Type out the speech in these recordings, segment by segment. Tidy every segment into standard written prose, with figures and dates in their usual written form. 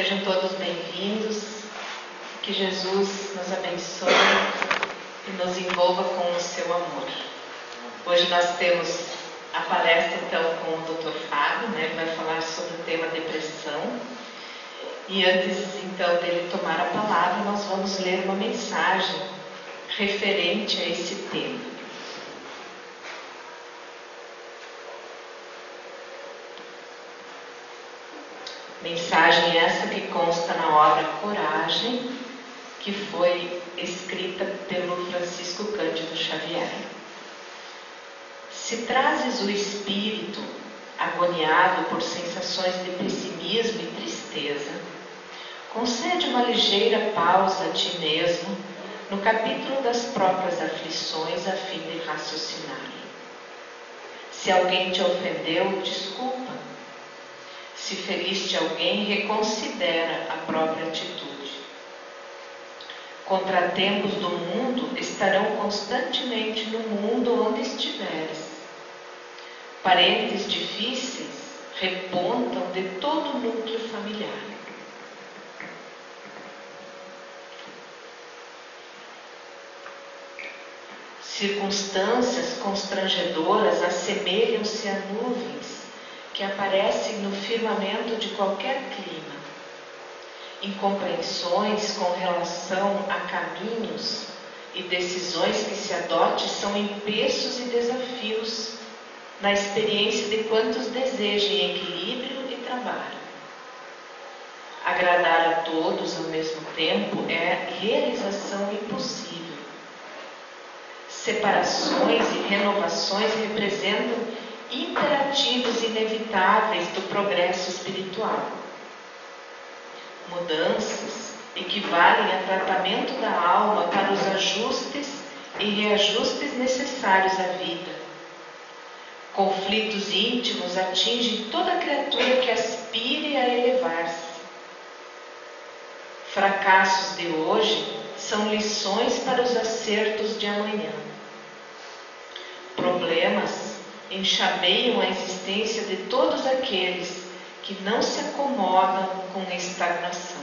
Sejam todos bem-vindos, que Jesus nos abençoe e nos envolva com o seu amor. Hoje nós temos a palestra então com o Dr. Fábio, que vai falar sobre o tema depressão. E antes então dele tomar a palavra, nós vamos ler uma mensagem referente a esse tema. Mensagem essa que consta na obra Coragem, que foi escrita pelo Francisco Cândido Xavier. Se trazes o espírito agoniado por sensações de pessimismo e tristeza, concede uma ligeira pausa a ti mesmo no capítulo das próprias aflições a fim de raciocinar. Se alguém te ofendeu, desculpa. Se feriste alguém, reconsidera a própria atitude. Contratempos do mundo estarão constantemente no mundo onde estiveres. Parentes difíceis repontam de todo o núcleo familiar. Circunstâncias constrangedoras assemelham-se a nuvens que aparecem no firmamento de qualquer clima. Incompreensões com relação a caminhos e decisões que se adote são empeços e desafios na experiência de quantos desejem equilíbrio e trabalho. Agradar a todos ao mesmo tempo é realização impossível. Separações e renovações representam imperativos inevitáveis do progresso espiritual. Mudanças equivalem a tratamento da alma para os ajustes e reajustes necessários à vida. Conflitos íntimos atingem toda criatura que aspire a elevar-se. Fracassos de hoje são lições para os acertos de amanhã. Problemas enxameiam a existência de todos aqueles que não se acomodam com a estagnação.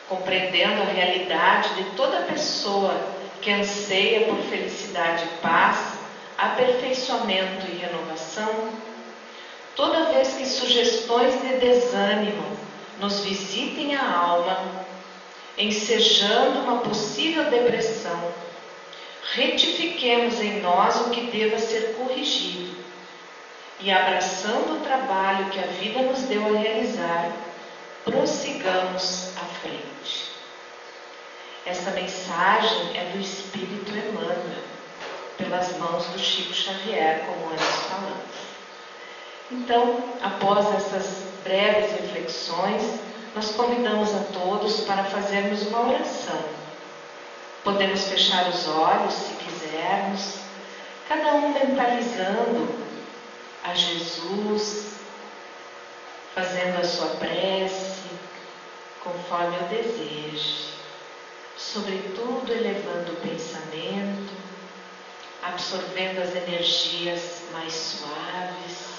Compreendendo a realidade de toda pessoa que anseia por felicidade e paz, aperfeiçoamento e renovação, toda vez que sugestões de desânimo nos visitem a alma, ensejando uma possível depressão, retifiquemos em nós o que deva ser corrigido e, abraçando o trabalho que a vida nos deu a realizar, prossigamos à frente. Essa mensagem é do Espírito Emmanuel, pelas mãos do Chico Xavier, como antes falamos. Então, após essas breves reflexões, nós convidamos a todos para fazermos uma oração. Podemos fechar os olhos, se quisermos, cada um mentalizando a Jesus, fazendo a sua prece, conforme o deseje, sobretudo elevando o pensamento, absorvendo as energias mais suaves,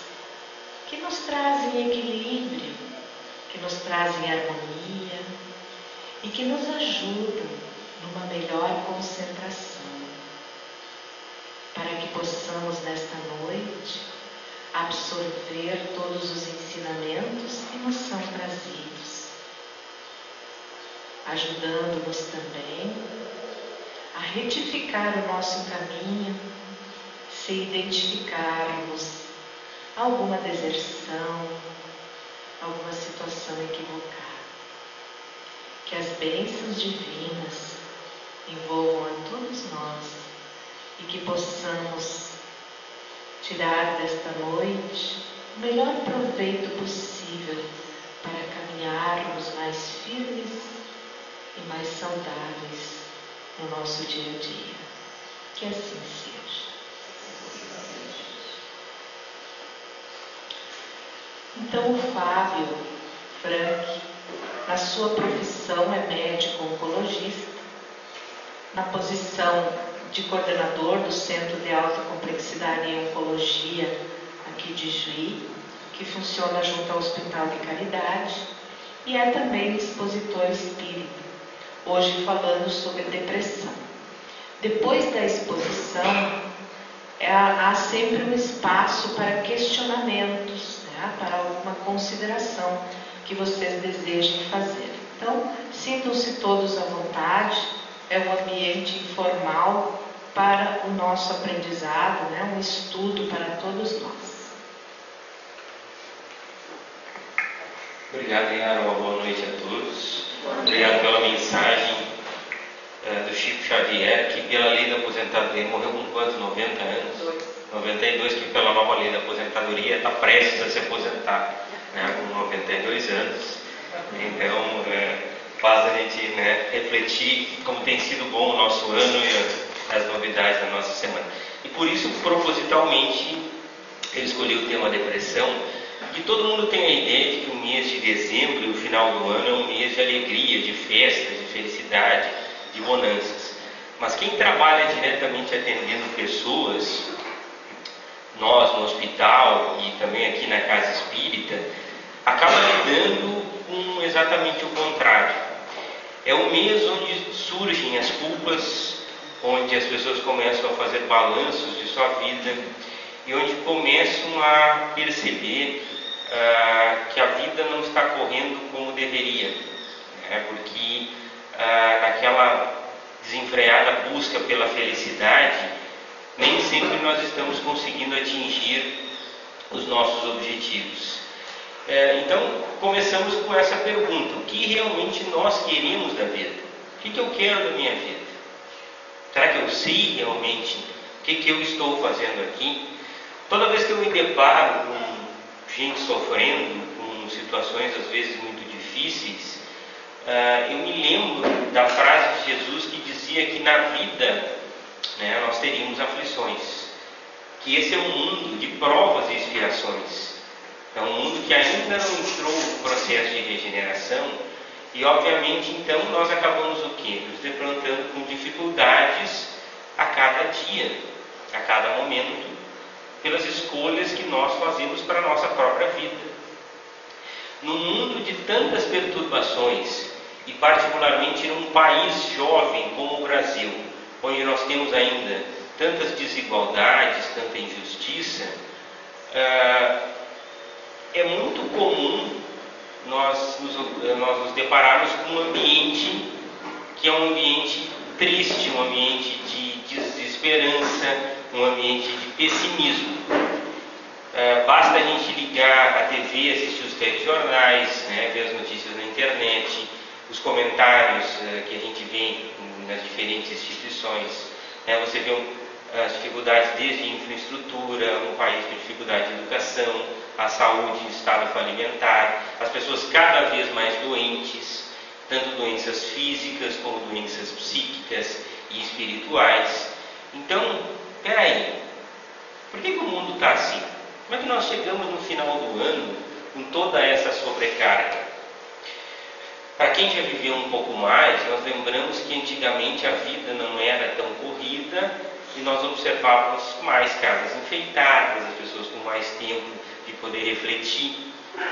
que nos trazem equilíbrio, que nos trazem harmonia e que nos ajudam numa melhor concentração, para que possamos nesta noite absorver todos os ensinamentos que nos são trazidos, ajudando-nos também a retificar o nosso caminho, se identificarmos alguma deserção, alguma situação equivocada. Que as bênçãos divinas envolvam a todos nós e que possamos tirar desta noite o melhor proveito possível para caminharmos mais firmes e mais saudáveis no nosso dia a dia. Que assim seja. Então o Fábio Frank, na sua profissão, é médico oncologista, na posição de coordenador do Centro de Alta Complexidade em Oncologia aqui de Juí, que funciona junto ao Hospital de Caridade, e é também expositor espírita, hoje falando sobre depressão. Depois da exposição, há sempre um espaço para questionamentos, né? Para alguma consideração que vocês desejem fazer. Então, sintam-se todos à vontade, é um ambiente informal para o nosso aprendizado, né? Um estudo para todos nós. Obrigado, Yara. Uma boa noite a todos. Obrigado pela mensagem do Chico Xavier, que pela lei da aposentadoria morreu com quantos? 90 anos? 92, que pela nova lei da aposentadoria está prestes a se aposentar, né, com 92 anos. Então, faz a gente, né, refletir como tem sido bom o nosso ano e as novidades da nossa semana. E por isso, propositalmente, eu escolhi o tema depressão, que todo mundo tem a ideia de que o mês de dezembro e o final do ano é um mês de alegria, de festa, de felicidade, de bonanças. Mas quem trabalha diretamente atendendo pessoas, nós no hospital e também aqui na casa espírita, acaba lidando com exatamente o contrário. É o mês onde surgem as culpas, onde as pessoas começam a fazer balanços de sua vida e onde começam a perceber que a vida não está correndo como deveria, né? Porque naquela desenfreada busca pela felicidade, nem sempre nós estamos conseguindo atingir os nossos objetivos. Então, começamos com essa pergunta: o que realmente nós queremos da vida? O que eu quero da minha vida? Será que eu sei realmente o que eu estou fazendo aqui? Toda vez que eu me deparo com gente sofrendo, com situações às vezes muito difíceis, eu me lembro da frase de Jesus que dizia que na vida, né, nós teríamos aflições, que esse é um mundo de provas e expiações. É um mundo que ainda não entrou no processo de regeneração e, obviamente, então nós acabamos o quê? Nos defrontando com dificuldades a cada dia, a cada momento, pelas escolhas que nós fazemos para a nossa própria vida. No mundo de tantas perturbações, e particularmente num país jovem como o Brasil, onde nós temos ainda tantas desigualdades, tanta injustiça, é muito comum nós nos depararmos com um ambiente que é um ambiente triste, um ambiente de desesperança, um ambiente de pessimismo. Basta a gente ligar a TV, assistir os telejornais, né, ver as notícias na internet, os comentários que a gente vê nas diferentes instituições. Você vê as dificuldades desde infraestrutura, um país com dificuldade de educação, a saúde em estado falimentar, as pessoas cada vez mais doentes, tanto doenças físicas como doenças psíquicas e espirituais. Então, peraí, por que o mundo está assim? Como é que nós chegamos no final do ano com toda essa sobrecarga? Para quem já viveu um pouco mais, nós lembramos que antigamente a vida não era tão corrida e nós observávamos mais casas enfeitadas, as pessoas com mais tempo de poder refletir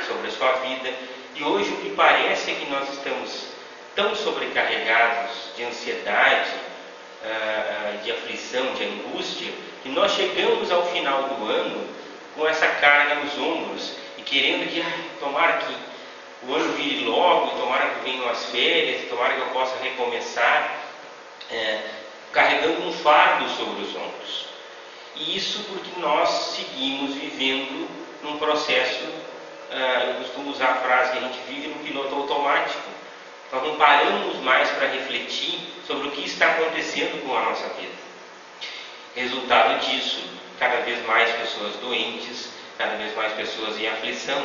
sobre a sua vida. E hoje o que parece é que nós estamos tão sobrecarregados de ansiedade, de aflição, de angústia, que nós chegamos ao final do ano com essa carga nos ombros e querendo que, tomara que o ano vire logo, tomara que venham as férias, tomara que eu possa recomeçar, carregando um fardo sobre os ombros. E isso porque nós seguimos vivendo num processo, eu costumo usar a frase que a gente vive no piloto automático. Nós não paramos mais para refletir sobre o que está acontecendo com a nossa vida. Resultado disso, cada vez mais pessoas doentes, cada vez mais pessoas em aflição.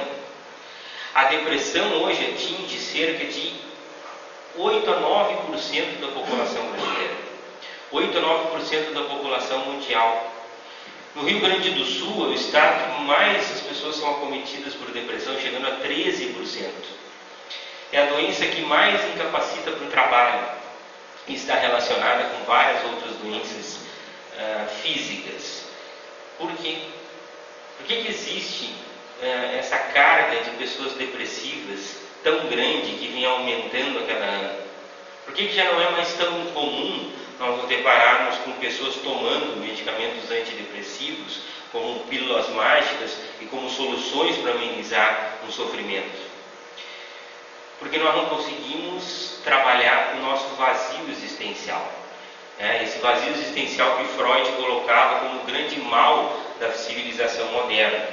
A depressão hoje atinge cerca de 8 a 9% da população brasileira, 8 a 9% da população mundial. No Rio Grande do Sul, é o estado que mais as pessoas são acometidas por depressão, chegando a 13%. É a doença que mais incapacita para o trabalho e está relacionada com várias outras doenças físicas. Por quê? Por que existe essa carga de pessoas depressivas tão grande que vem aumentando a cada ano? Por que já não é mais tão comum nós nos depararmos com pessoas tomando medicamentos antidepressivos como pílulas mágicas e como soluções para amenizar um sofrimento? Porque nós não conseguimos trabalhar o nosso vazio existencial. Esse vazio existencial que Freud colocava como o grande mal da civilização moderna.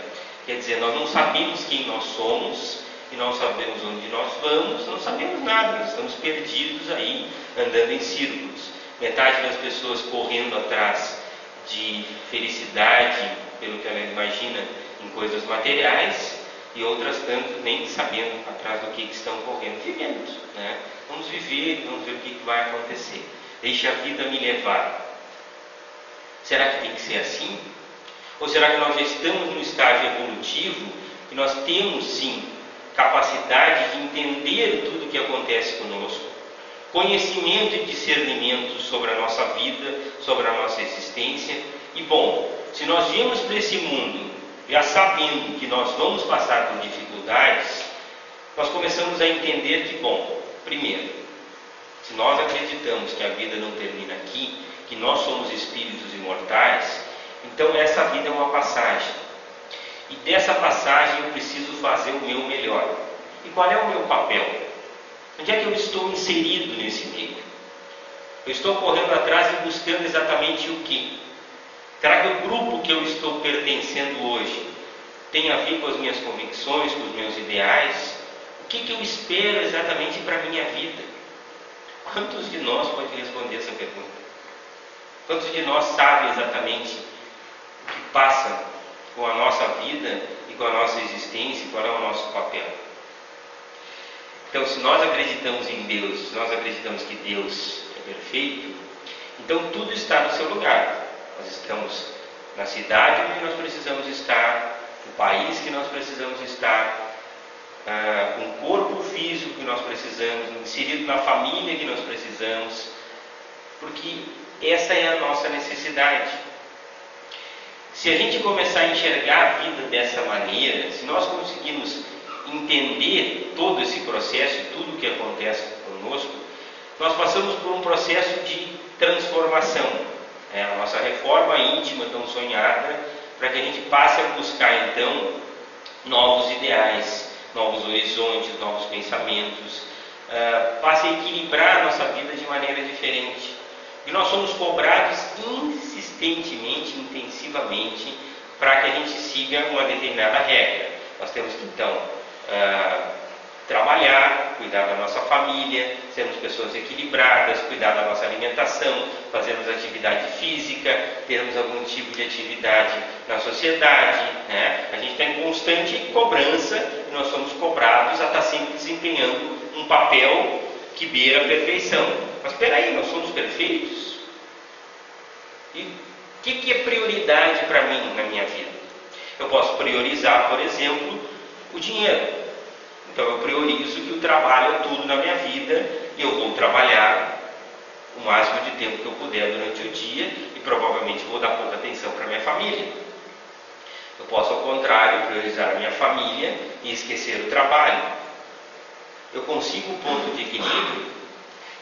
Quer dizer, nós não sabemos quem nós somos e não sabemos onde nós vamos, não sabemos nada, nós estamos perdidos aí, andando em círculos. Metade das pessoas correndo atrás de felicidade, pelo que ela imagina, em coisas materiais, e outras tanto nem sabendo atrás do que estão correndo, vivendo. Vamos viver, vamos ver o que vai acontecer. Deixe a vida me levar. Será que tem que ser assim? Ou será que nós já estamos no estágio evolutivo e nós temos sim capacidade de entender tudo o que acontece conosco, conhecimento e discernimento sobre a nossa vida, sobre a nossa existência? E bom, se nós viemos para esse mundo já sabendo que nós vamos passar por dificuldades, nós começamos a entender que, bom, primeiro, se nós acreditamos que a vida não termina aqui, que nós somos espíritos imortais, então essa vida é uma passagem. E dessa passagem eu preciso fazer o meu melhor. E qual é o meu papel? Onde é que eu estou inserido nesse meio? Eu estou correndo atrás e buscando exatamente o quê? Será que o grupo que eu estou pertencendo hoje tem a ver com as minhas convicções, com os meus ideais? O que eu espero exatamente para a minha vida? Quantos de nós podem responder essa pergunta? Quantos de nós sabem exatamente o que passa com a nossa vida e com a nossa existência, qual é o nosso papel? Então, se nós acreditamos em Deus, se nós acreditamos que Deus é perfeito, então tudo está no seu lugar. Nós estamos na cidade onde nós precisamos estar, no país que nós precisamos estar, com o corpo físico que nós precisamos, inserido na família que nós precisamos, porque essa é a nossa necessidade. Se a gente começar a enxergar a vida dessa maneira, se nós conseguirmos entender todo esse processo e tudo o que acontece conosco, nós passamos por um processo de transformação. A nossa reforma íntima tão sonhada, para que a gente passe a buscar então novos ideais, novos horizontes, novos pensamentos, passe a equilibrar a nossa vida de maneira diferente. E nós somos cobrados insistentemente, intensivamente, para que a gente siga uma determinada regra. Nós temos que então trabalhar, cuidar da nossa família, sermos pessoas equilibradas, cuidar da nossa alimentação, fazermos atividade física, termos algum tipo de atividade na sociedade. A gente está em constante cobrança e nós somos cobrados a estar sempre desempenhando um papel que beira a perfeição. Mas espera aí, nós somos perfeitos? E o que é prioridade para mim na minha vida? Eu posso priorizar, por exemplo, o dinheiro. Então eu priorizo que o trabalho é tudo na minha vida e eu vou trabalhar o máximo de tempo que eu puder durante o dia e provavelmente vou dar pouca atenção para a minha família. Eu posso, ao contrário, priorizar a minha família e esquecer o trabalho. Eu consigo um ponto de equilíbrio.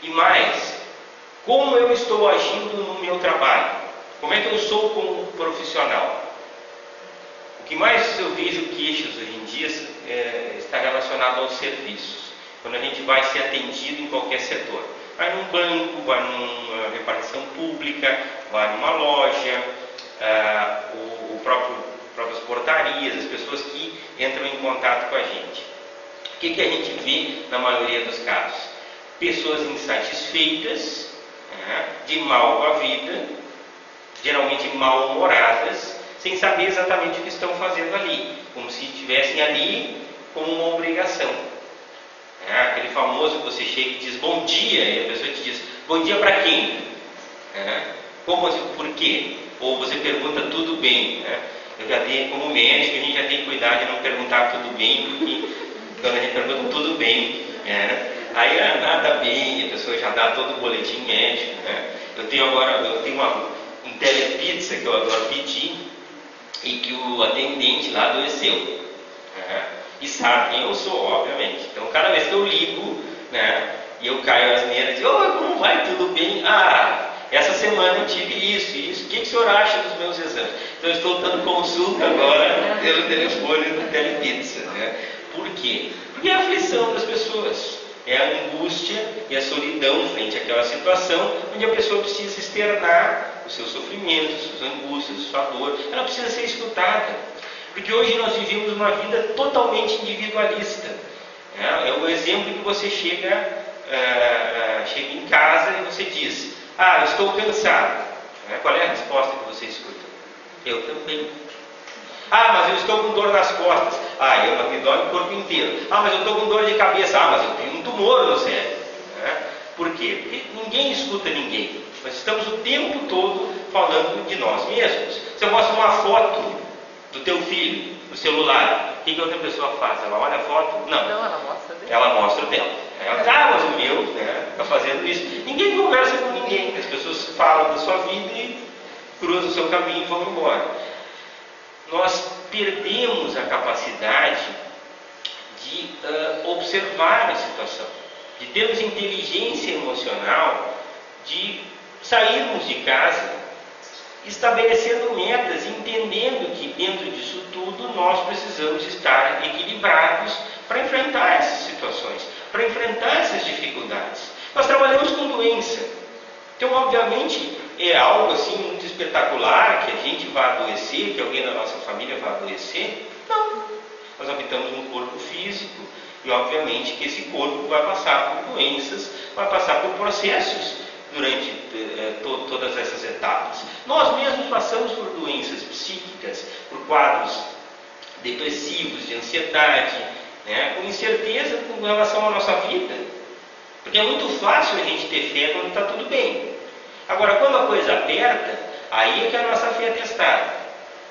E mais, como eu estou agindo no meu trabalho? Como é que eu sou como profissional? O que mais eu vejo queixas hoje em dia está relacionado aos serviços. Quando a gente vai ser atendido em qualquer setor. Vai num banco, vai numa repartição pública, vai numa loja, próprias portarias, as pessoas que entram em contato com a gente. O que a gente vê na maioria dos casos? Pessoas insatisfeitas, de mal com a vida, geralmente mal-humoradas, sem saber exatamente o que estão fazendo ali, como se estivessem ali como uma obrigação. Aquele famoso que você chega e diz bom dia, e a pessoa te diz bom dia para quem? Como assim, por quê? Ou você pergunta tudo bem. Eu já tenho, como médico, a gente já tem que cuidar de não perguntar tudo bem, porque quando a gente pergunta tudo bem, aí nada bem, a pessoa já dá todo o boletim médico. Eu tenho um telepizza que eu adoro pedir, e que o atendente lá adoeceu. e sabe quem eu sou, obviamente. Então, cada vez que eu ligo, né, e eu caio asneira e digo, como vai? Tudo bem? Essa semana eu tive isso. O que o senhor acha dos meus exames? Então, eu estou dando consulta agora pelo telefone do Telepizza, né? Por quê? Porque é a aflição das pessoas. É a angústia e a solidão frente àquela situação onde a pessoa precisa externar os seus sofrimentos, as suas angústias, a sua dor. Ela precisa ser escutada. Porque hoje nós vivemos uma vida totalmente individualista. É o exemplo que você chega em casa e você diz, eu estou cansado. Qual é a resposta que você escuta? Eu também. Mas eu estou com dor nas costas. Eu me dói o corpo inteiro. Mas eu estou com dor de cabeça. Mas eu tenho um tumor no cérebro. Por quê? Porque ninguém escuta ninguém. Nós estamos o tempo todo falando de nós mesmos. Você mostra uma foto do teu filho no celular. O que a outra pessoa faz? Ela olha a foto? Não, ela mostra dela. Ela mostra o dela. Mas o meu está fazendo isso. Ninguém conversa com ninguém. As pessoas falam da sua vida e cruzam o seu caminho e vão embora. Nós perdemos a capacidade de observar a situação, de termos inteligência emocional, de sairmos de casa estabelecendo metas, entendendo que dentro disso tudo nós precisamos estar equilibrados para enfrentar essas situações, para enfrentar essas dificuldades. Nós trabalhamos com doença, então obviamente é algo assim muito espetacular que a gente vai adoecer, que alguém da nossa família vai adoecer. Não, nós habitamos um corpo físico e obviamente que esse corpo vai passar por doenças, vai passar por processos durante todas essas etapas. Nós mesmos passamos por doenças psíquicas, por quadros depressivos, de ansiedade, com incerteza com relação à nossa vida, porque é muito fácil a gente ter fé quando está tudo bem. Agora, quando a coisa aperta, aí é que a nossa fé é testada.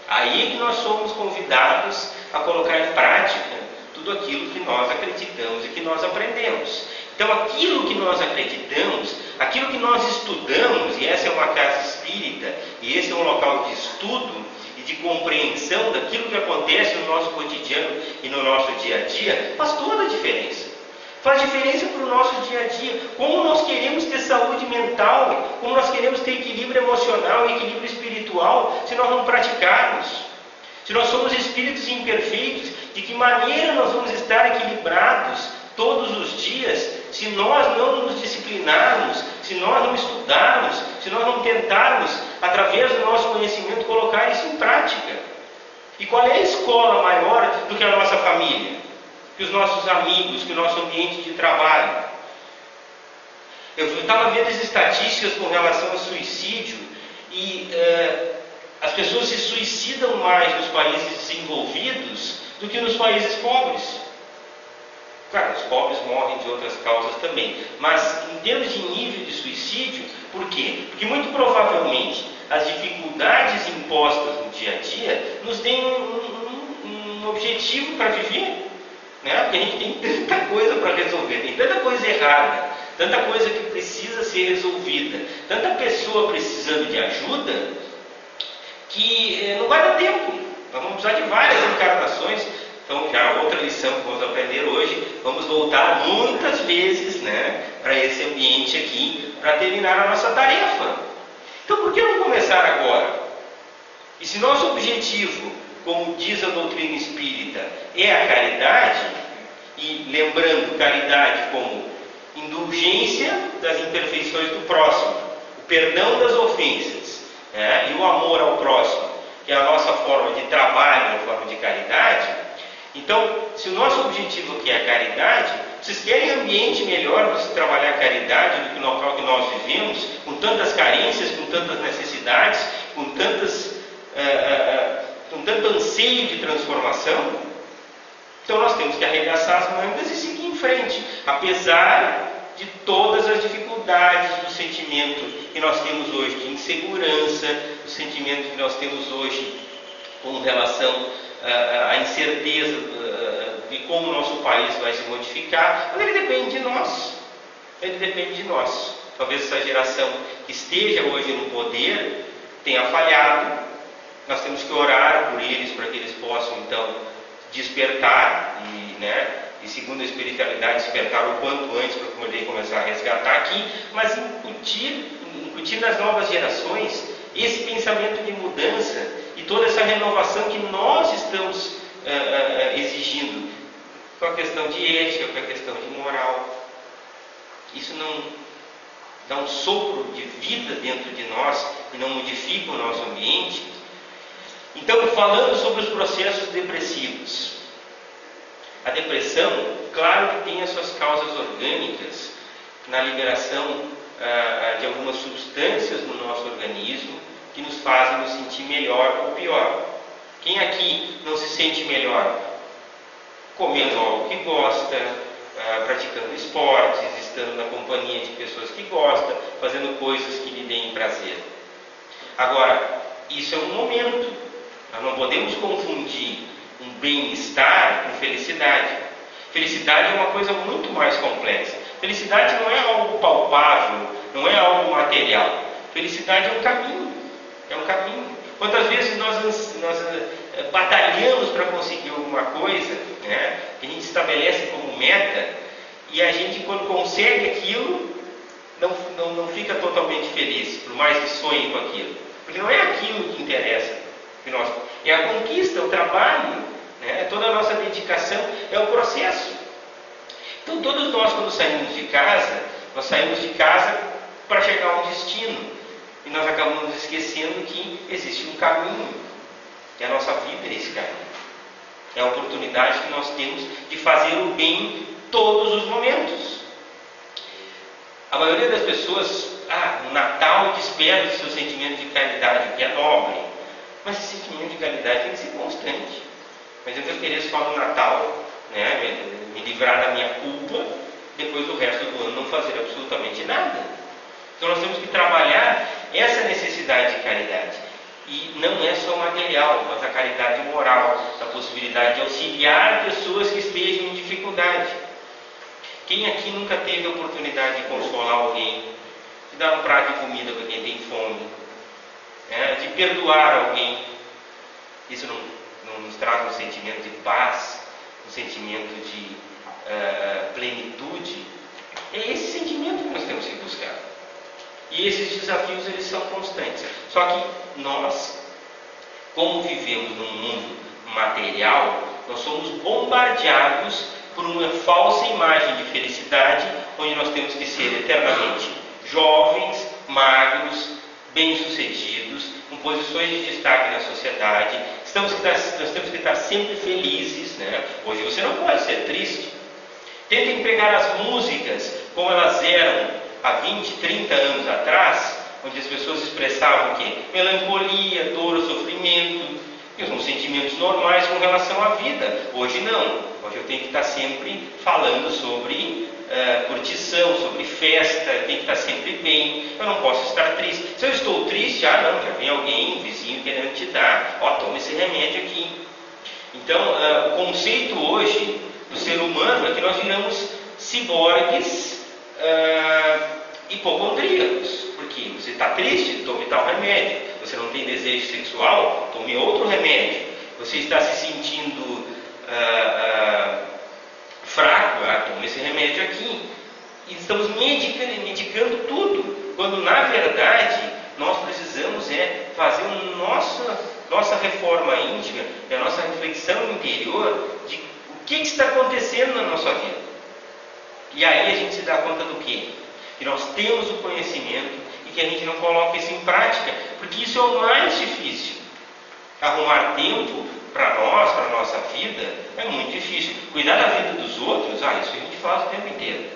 Aí é que nós somos convidados a colocar em prática tudo aquilo que nós acreditamos e que nós aprendemos. Então, aquilo que nós acreditamos, aquilo que nós estudamos, e essa é uma casa espírita, e esse é um local de estudo e de compreensão daquilo que acontece no nosso cotidiano e no nosso dia a dia, faz toda a diferença. Faz diferença para o nosso dia a dia. Como nós queremos ter saúde mental, como nós queremos ter equilíbrio emocional e equilíbrio espiritual, se nós não praticarmos. Se nós somos espíritos imperfeitos, de que maneira nós vamos estar equilibrados todos os dias, se nós não nos disciplinarmos, se nós não estudarmos, se nós não tentarmos, através do nosso conhecimento, colocar isso em prática? E qual é a escola maior do que a nossa família? Que os nossos amigos, que o nosso ambiente de trabalho? Eu estava vendo as estatísticas com relação ao suicídio e as pessoas se suicidam mais nos países desenvolvidos do que nos países pobres. Claro, os pobres morrem de outras causas também, mas em termos de nível de suicídio, por quê? Porque muito provavelmente as dificuldades impostas no dia a dia nos deem um objetivo para viver. Porque a gente tem tanta coisa para resolver, tem tanta coisa errada, tanta coisa que precisa ser resolvida, tanta pessoa precisando de ajuda, que não vai dar tempo. Nós vamos precisar de várias encarnações. Então, já outra lição que vamos aprender hoje, vamos voltar muitas vezes para esse ambiente aqui, para terminar a nossa tarefa. Então, por que não começar agora? E se nosso objetivo, como diz a doutrina espírita, é a caridade, e lembrando caridade como indulgência das imperfeições do próximo, o perdão das ofensas, e o amor ao próximo, que é a nossa forma de trabalho, a forma de caridade. Então, se o nosso objetivo aqui é a caridade, vocês querem um ambiente melhor para se trabalhar a caridade do que no local que nós vivemos, com tantas carências, com tantas necessidades, com tanto anseio de transformação? Então nós temos que arregaçar as mangas e seguir em frente, apesar de todas as dificuldades do sentimento que nós temos hoje de insegurança, do sentimento que nós temos hoje com relação à incerteza de como o nosso país vai se modificar. Mas ele depende de nós. Ele depende de nós. Talvez essa geração que esteja hoje no poder tenha falhado. Nós temos que orar por eles para que eles possam então despertar né? E segundo a espiritualidade, despertar o quanto antes para poder começar a resgatar aqui, mas incutir nas novas gerações esse pensamento de mudança e toda essa renovação que nós estamos exigindo, com a questão de ética, com a questão de moral. Isso não dá um sopro de vida dentro de nós e não modifica o nosso ambiente. Então, falando sobre os processos depressivos, a depressão, claro que tem as suas causas orgânicas na liberação de algumas substâncias no nosso organismo que nos fazem nos sentir melhor ou pior. Quem aqui não se sente melhor comendo algo que gosta, praticando esportes, estando na companhia de pessoas que gostam, fazendo coisas que lhe deem prazer? Agora, isso é um momento. Nós não podemos confundir um bem-estar com felicidade. Felicidade é uma coisa muito mais complexa. Felicidade não é algo palpável, não é algo material. Felicidade é um caminho. É um caminho. Quantas vezes nós batalhamos para conseguir alguma coisa, né, que a gente estabelece como meta, e a gente, quando consegue aquilo, não fica totalmente feliz, por mais que sonhe com aquilo. Porque não é aquilo que interessa. É a conquista, o trabalho, né, toda a nossa dedicação, é o processo. Então, todos nós, quando saímos de casa, nós saímos de casa para chegar a um destino. E nós acabamos esquecendo que existe um caminho. E a nossa vida é esse caminho. É a oportunidade que nós temos de fazer o bem em todos os momentos. A maioria das pessoas, no Natal despede o seu sentimento de caridade, o que é nobre. Mas esse sentimento de caridade tem que ser constante. Mas eu queria só no Natal, né, me livrar da minha culpa, depois o resto do ano não fazer absolutamente nada. Então nós temos que trabalhar essa necessidade de caridade. E não é só material, mas a caridade moral, a possibilidade de auxiliar pessoas que estejam em dificuldade. Quem aqui nunca teve a oportunidade de consolar alguém, de dar um prato de comida para quem tem fome, de perdoar alguém? Isso não nos traz um sentimento de paz, um sentimento de plenitude? É esse sentimento que nós temos que buscar. E esses desafios, eles são constantes. Só que nós, como vivemos num mundo material, nós somos bombardeados por uma falsa imagem de felicidade, onde nós temos que ser eternamente jovens, magros, bem-sucedidos, com posições de destaque na sociedade. Nós temos que estar sempre felizes, né? Hoje você não pode ser triste. Tentem pegar as músicas como elas eram há 20, 30 anos atrás, onde as pessoas expressavam o quê? Melancolia, dor, sofrimento, que são sentimentos normais com relação à vida. Hoje não. Hoje eu tenho que estar sempre falando sobre curtição, sobre festa, eu tenho que estar sempre bem, eu não posso estar triste. Se eu estou triste, já vem alguém, um vizinho querendo te dar, toma esse remédio aqui. Então, o conceito hoje do ser humano é que nós viramos ciborgues, hipocondríacos. Porque você está triste, tome tal remédio. Você não tem desejo sexual, tome outro remédio. Você está se sentindo fraco, tome esse remédio aqui. E estamos medicando tudo, quando na verdade nós precisamos fazer nossa reforma íntima, a nossa reflexão interior de o que está acontecendo na nossa vida. E aí a gente se dá conta do quê? Que nós temos o conhecimento e que a gente não coloca isso em prática, porque isso é o mais difícil. Arrumar tempo para nós, para a nossa vida, é muito difícil. Cuidar da vida dos outros, isso a gente faz o tempo inteiro.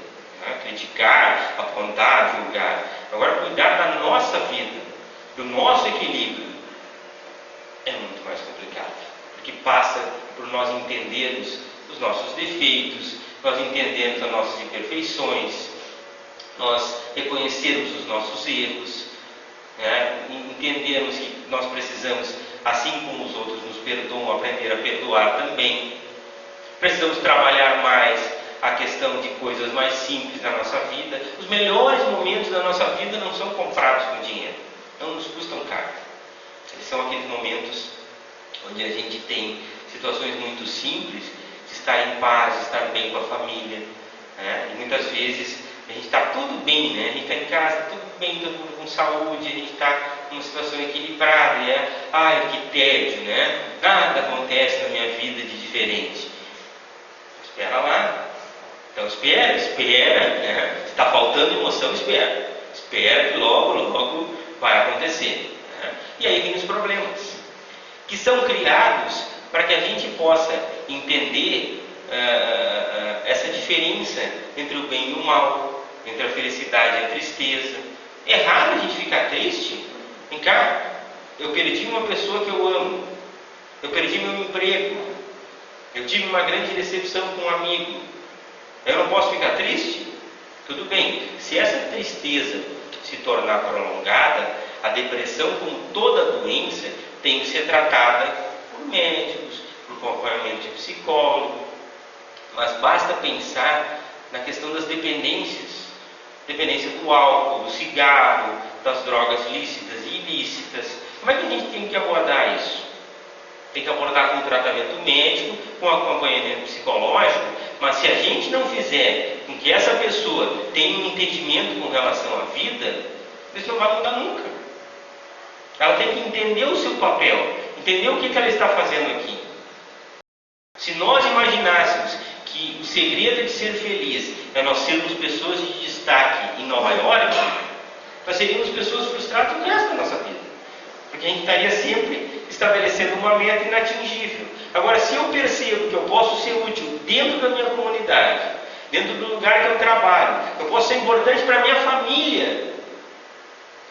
Criticar, apontar, julgar. Agora, cuidar da nossa vida, do nosso equilíbrio, é muito mais complicado. Porque passa por nós entendermos os nossos defeitos, nós entendermos as nossas imperfeições, nós reconhecermos os nossos erros, entendermos que nós precisamos, assim como os outros nos perdoam, aprender a perdoar também. Precisamos trabalhar mais a questão de coisas mais simples na nossa vida. Os melhores momentos da nossa vida não são comprados com dinheiro, não nos custam caro. Eles são aqueles momentos onde a gente tem situações muito simples, estar em paz, estar bem com a família. Né? E muitas vezes a gente está tudo bem, né? A gente está em casa, tudo bem, todo mundo com saúde, a gente está numa situação equilibrada, e ai, que tédio, né? Nada acontece na minha vida de diferente. Espera lá. Então espera, né? Se está faltando emoção, espera. Espera que logo vai acontecer. Né? E aí vem os problemas, que são criados para que a gente possa entender essa diferença entre o bem e o mal, entre a felicidade e a tristeza. É raro a gente ficar triste. Vem cá, eu perdi uma pessoa que eu amo, eu perdi meu emprego, eu tive uma grande decepção com um amigo. Eu não posso ficar triste? Tudo bem, se essa tristeza se tornar prolongada, a depressão, como toda doença, tem que ser tratada por médicos, por acompanhamento de psicólogo. Mas basta pensar na questão das dependências. Dependência do álcool, do cigarro, das drogas lícitas e ilícitas. Como é que a gente tem que abordar isso? Tem que abordar com tratamento médico, com acompanhamento psicológico, mas se a gente não fizer com que essa pessoa tenha um entendimento com relação à vida, isso não vai mudar nunca. Ela tem que entender o seu papel, entender o que ela está fazendo aqui. Se nós imaginássemos que o segredo de ser feliz é nós sermos pessoas de destaque em Nova York, nós seríamos pessoas frustradas o resto da nossa vida. Porque a gente estaria sempre estabelecendo uma meta inatingível. Agora, se eu percebo que eu posso ser útil dentro da minha comunidade, dentro do lugar que eu trabalho, eu posso ser importante para a minha família,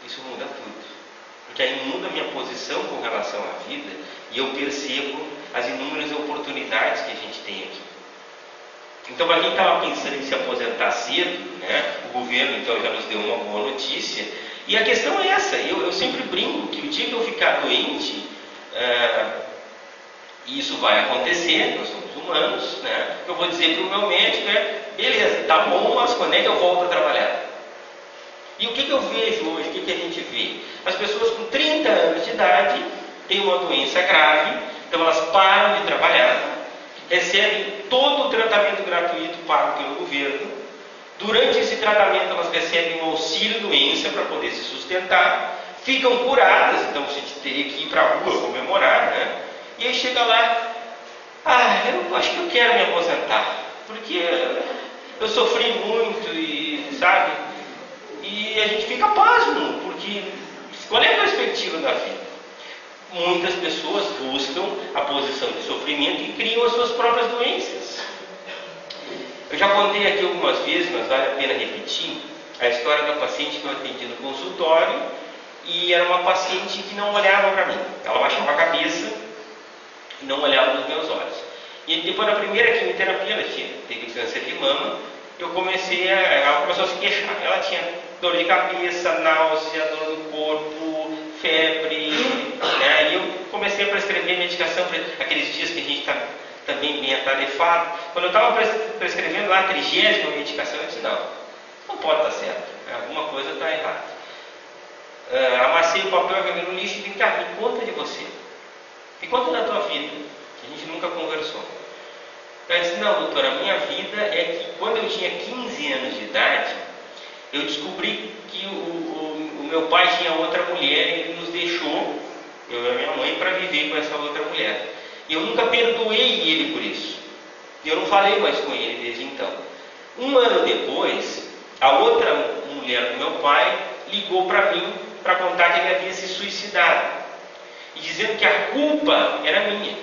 isso muda tudo. Porque aí muda a minha posição com relação à vida e eu percebo as inúmeras oportunidades que a gente tem aqui. Então, para quem estava pensando em se aposentar cedo, né, o governo então já nos deu uma boa notícia. E a questão é essa, eu sempre brinco que o dia que eu ficar doente, e isso vai acontecer, nós somos humanos, né, eu vou dizer para o meu médico, beleza, tá bom, mas quando é que eu volto a trabalhar? E o que eu vejo hoje, o que a gente vê? As pessoas com 30 anos de idade têm uma doença grave, então elas param de trabalhar, recebem todo o tratamento gratuito pago pelo governo. Durante esse tratamento elas recebem um auxílio doença para poder se sustentar, ficam curadas, então você teria que ir para a rua comemorar, né? E aí chega lá, eu acho que eu quero me aposentar, porque eu sofri muito e, sabe, e a gente fica pasmo, porque qual é a perspectiva da vida? Muitas pessoas buscam a posição de sofrimento e criam as suas próprias doenças. Eu já contei aqui algumas vezes, mas vale a pena repetir, a história da paciente que eu atendi no consultório, e era uma paciente que não olhava para mim. Ela baixava a cabeça e não olhava nos meus olhos. E depois da primeira quimioterapia, ela teve câncer de mama, ela começou a se queixar. Ela tinha dor de cabeça, náusea, dor no corpo, febre, né? E eu comecei a prescrever medicação para aqueles dias que a gente está também bem atarefado. Quando eu estava prescrevendo lá a 30ª medicação, eu disse, não pode estar certo, né? Alguma coisa está errada. Amassei o papel, joguei no lixo e vim cá, me conta de você. Me conta da tua vida, que a gente nunca conversou. Ela disse, não, doutora, a minha vida é que quando eu tinha 15 anos de idade, eu descobri que o meu pai tinha outra mulher e ele nos deixou, eu e a minha mãe, para viver com essa outra mulher. E eu nunca perdoei ele por isso. E eu não falei mais com ele desde então. Um ano depois, a outra mulher do meu pai ligou para mim para contar que ele havia se suicidado. E dizendo que a culpa era minha,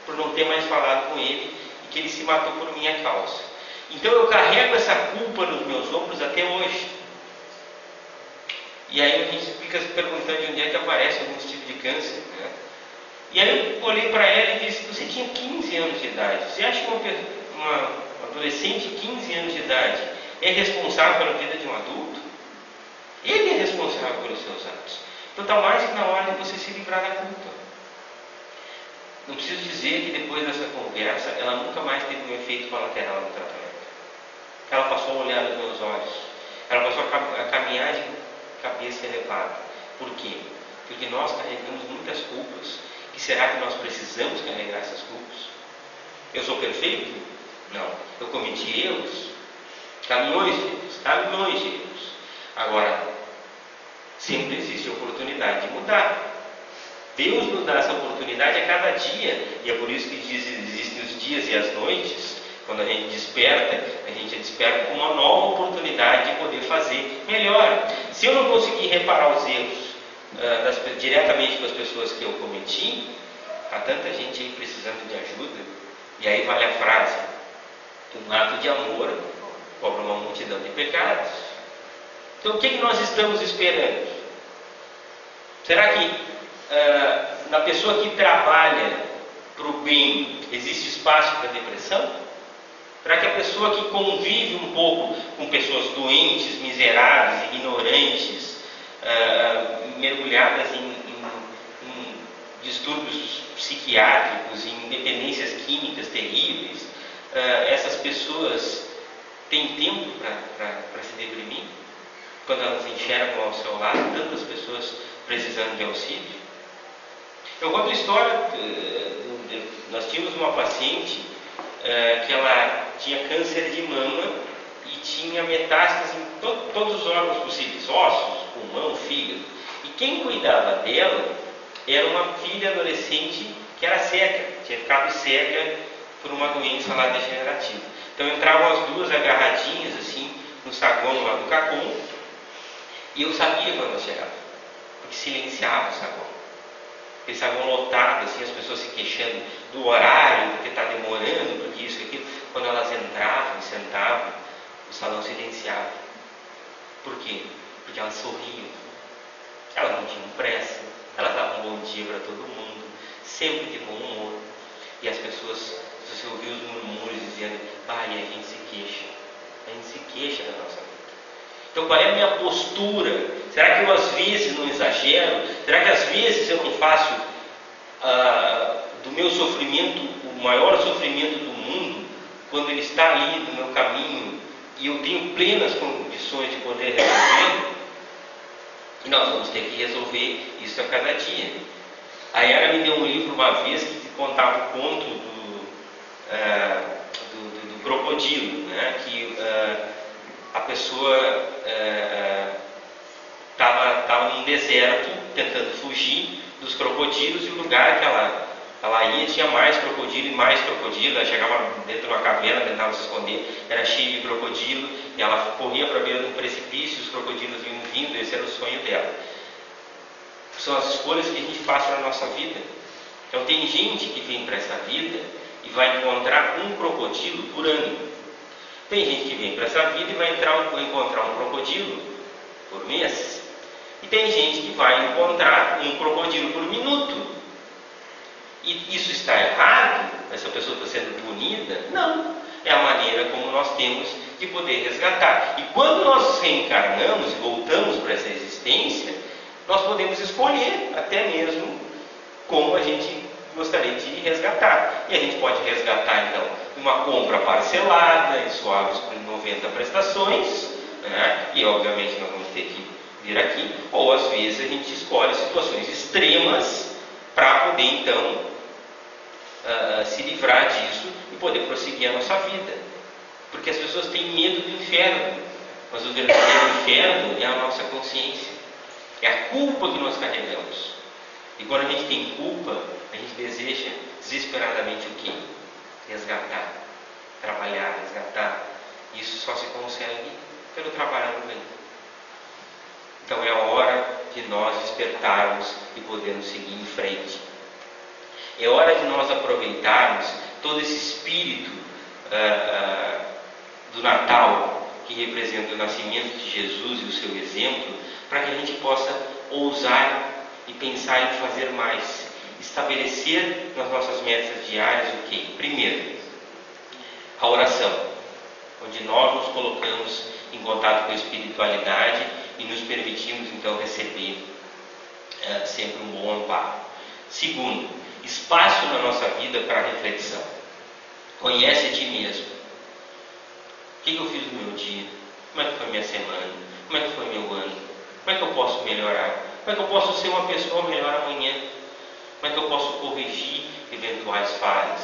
por não ter mais falado com ele e que ele se matou por minha causa. Então eu carrego essa culpa nos meus ombros até hoje. E aí a gente fica se perguntando de onde é que aparece algum tipo de câncer, né? E aí eu olhei para ela e disse, você tinha 15 anos de idade, você acha que uma adolescente de 15 anos de idade é responsável pela vida de um adulto? Ele é responsável pelos seus atos. Então está mais que na hora de você se livrar da culpa. Não preciso dizer que depois dessa conversa, ela nunca mais teve um efeito colateral no tratamento. Ela passou a olhar nos meus olhos, ela passou a caminhar de cabeça elevada. Por quê? Porque nós carregamos muitas culpas. E será que nós precisamos carregar essas culpas? Eu sou perfeito? Não. Eu cometi erros? Caminhões de erros. Agora, sempre existe a oportunidade de mudar. Deus nos dá essa oportunidade a cada dia, e é por isso que existem os dias e as noites. Quando a gente desperta com uma nova oportunidade de poder fazer melhor. Se eu não conseguir reparar os erros diretamente com as pessoas que eu cometi, há tanta gente aí precisando de ajuda, e aí vale a frase: um ato de amor cobre uma multidão de pecados. Então o que nós estamos esperando? Será que na pessoa que trabalha para o bem existe espaço para depressão? Será que a pessoa que convive um pouco com pessoas doentes, miseráveis, ignorantes, mergulhadas em distúrbios psiquiátricos, em dependências químicas terríveis, essas pessoas têm tempo para se deprimir? Quando elas enxergam ao seu lado tantas pessoas precisando de auxílio? Eu conto a história. Nós tínhamos uma paciente que ela tinha câncer de mama e tinha metástase em todos os órgãos possíveis, ossos, pulmão, fígado. E quem cuidava dela era uma filha adolescente que era cega, tinha ficado cega por uma doença lá degenerativa. Então entravam as duas agarradinhas assim no saguão lá do Cacom, e eu sabia quando ela chegava, porque silenciava o saguão. Aquele saguão lotado, assim, as pessoas se queixando do horário, porque está demorando, porque isso e aquilo. Quando elas entravam e sentavam, o salão silenciava. Por quê? Porque elas sorriam. Elas não tinham pressa, elas davam um bom dia para todo mundo, sempre de bom humor. E as pessoas, você ouvia os murmúrios dizendo: e a gente se queixa. A gente se queixa da nossa vida. Então, qual é a minha postura? Será que eu às vezes não exagero? Será que às vezes eu não faço do meu sofrimento o maior sofrimento do mundo, quando ele está ali no meu caminho e eu tenho plenas condições de poder resolvê-lo? E nós vamos ter que resolver isso a cada dia. A Yara me deu um livro uma vez que contava o conto do crocodilo, né? Que a pessoa estava num deserto tentando fugir dos crocodilos, e o lugar que ela ia tinha mais crocodilo e mais crocodilo. Ela chegava dentro de uma caverna, tentava se esconder, era cheio de crocodilo, e ela corria para a beira de um precipício, os crocodilos iam vindo, esse era o sonho dela. São as escolhas que a gente faz na nossa vida. Então tem gente que vem para essa vida e vai encontrar um crocodilo por ano. Tem gente que vem para essa vida e vai encontrar um crocodilo por mês. E tem gente que vai encontrar um crocodilo por minuto. E isso está errado? Essa pessoa está sendo punida? Não. É a maneira como nós temos de poder resgatar. E quando nós reencarnamos e voltamos para essa existência, nós podemos escolher até mesmo como a gente gostaria de resgatar. E a gente pode resgatar, então, uma compra parcelada, em suaves por 90 prestações, né? E obviamente nós vamos ter que vir aqui, ou às vezes a gente escolhe situações extremas para poder então se livrar disso e poder prosseguir a nossa vida. Porque as pessoas têm medo do inferno, mas o verdadeiro inferno é a nossa consciência, é a culpa que nós carregamos. E quando a gente tem culpa, a gente deseja desesperadamente o quê? Resgatar, trabalhar, resgatar. Isso só se consegue pelo trabalho no bem. Então é a hora de nós despertarmos e podermos seguir em frente. É hora de nós aproveitarmos todo esse espírito do Natal, que representa o nascimento de Jesus e o seu exemplo, para que a gente possa ousar e pensar em fazer mais. Estabelecer nas nossas metas diárias o quê? Primeiro, a oração, onde nós nos colocamos em contato com a espiritualidade e nos permitimos então receber sempre um bom amparo. Segundo, espaço na nossa vida para reflexão. Conhece a ti mesmo. O que eu fiz no meu dia? Como é que foi minha semana? Como é que foi meu ano? Como é que eu posso melhorar? Como é que eu posso ser uma pessoa melhor amanhã? Como é que eu posso corrigir eventuais falhas?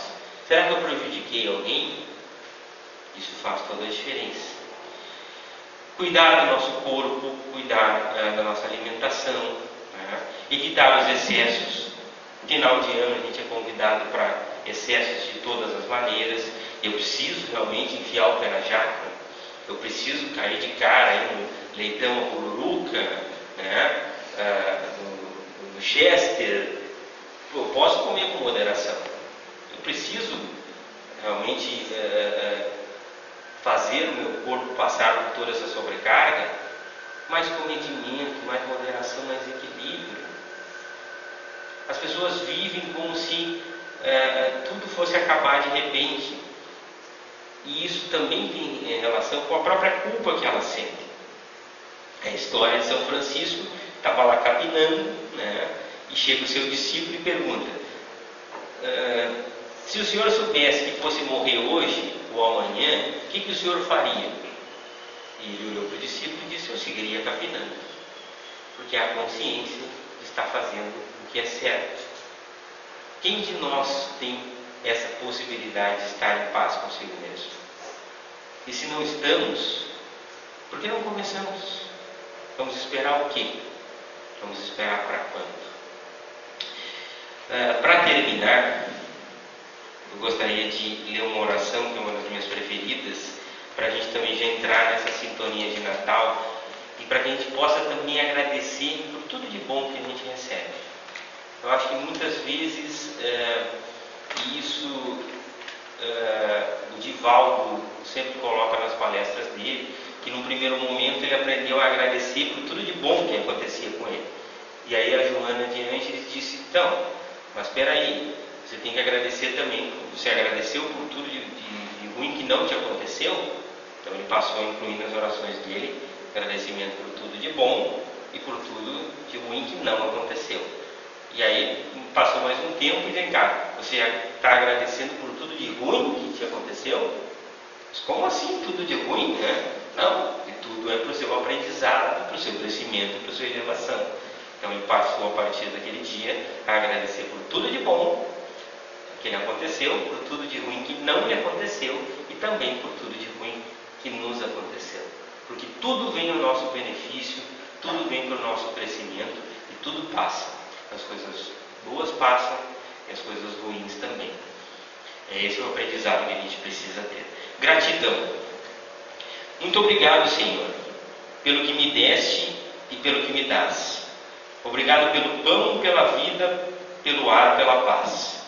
Será que eu prejudiquei alguém? Isso faz toda a diferença. Cuidar do nosso corpo, cuidar da nossa alimentação, né? Evitar os excessos. No final de ano a gente é convidado para excessos de todas as maneiras. Eu preciso realmente enfiar o pé na jaca, eu preciso cair de cara aí no leitão, a pururuca, né? No chester. Eu posso comer com moderação. Eu preciso realmente fazer o meu corpo passar por toda essa sobrecarga. Mais comedimento, mais moderação, mais equilíbrio. As pessoas vivem como se tudo fosse acabar de repente. E isso também tem relação com a própria culpa que elas sentem. A história de São Francisco estava lá capinando, né? E chega o seu discípulo e pergunta: se o senhor soubesse que fosse morrer hoje ou amanhã, o que o senhor faria? E ele olhou para o discípulo e disse: eu seguiria capinando, porque a consciência está fazendo o que é certo. Quem de nós tem essa possibilidade de estar em paz consigo mesmo? E se não estamos, por que não começamos? Vamos esperar o quê? Vamos esperar para quando? Para terminar, eu gostaria de ler uma oração que é uma das minhas preferidas, para a gente também já entrar nessa sintonia de Natal e para que a gente possa também agradecer por tudo de bom que a gente recebe. Eu acho que muitas vezes o Divaldo sempre coloca nas palestras dele, que num primeiro momento ele aprendeu a agradecer por tudo de bom que acontecia com ele. E aí a Joana de Ângeles disse: então, mas espera aí, você tem que agradecer também. Você agradeceu por tudo de ruim que não te aconteceu? Então ele passou a incluir nas orações dele agradecimento por tudo de bom e por tudo de ruim que não aconteceu. E aí passou mais um tempo e vem cá, você está agradecendo por tudo de ruim que te aconteceu? Mas como assim tudo de ruim, né? Não, e tudo é para o seu aprendizado, para o seu crescimento, para a sua elevação. Então ele passou a partir daquele dia a agradecer por tudo de bom que lhe aconteceu, por tudo de ruim que não lhe aconteceu e também por tudo de ruim que nos aconteceu. Porque tudo vem ao nosso benefício, tudo vem para o nosso crescimento e tudo passa. As coisas boas passam e as coisas ruins também. Esse é o aprendizado que a gente precisa ter. Gratidão. Muito obrigado, Senhor, pelo que me deste e pelo que me dás. Obrigado pelo pão, pela vida, pelo ar, pela paz.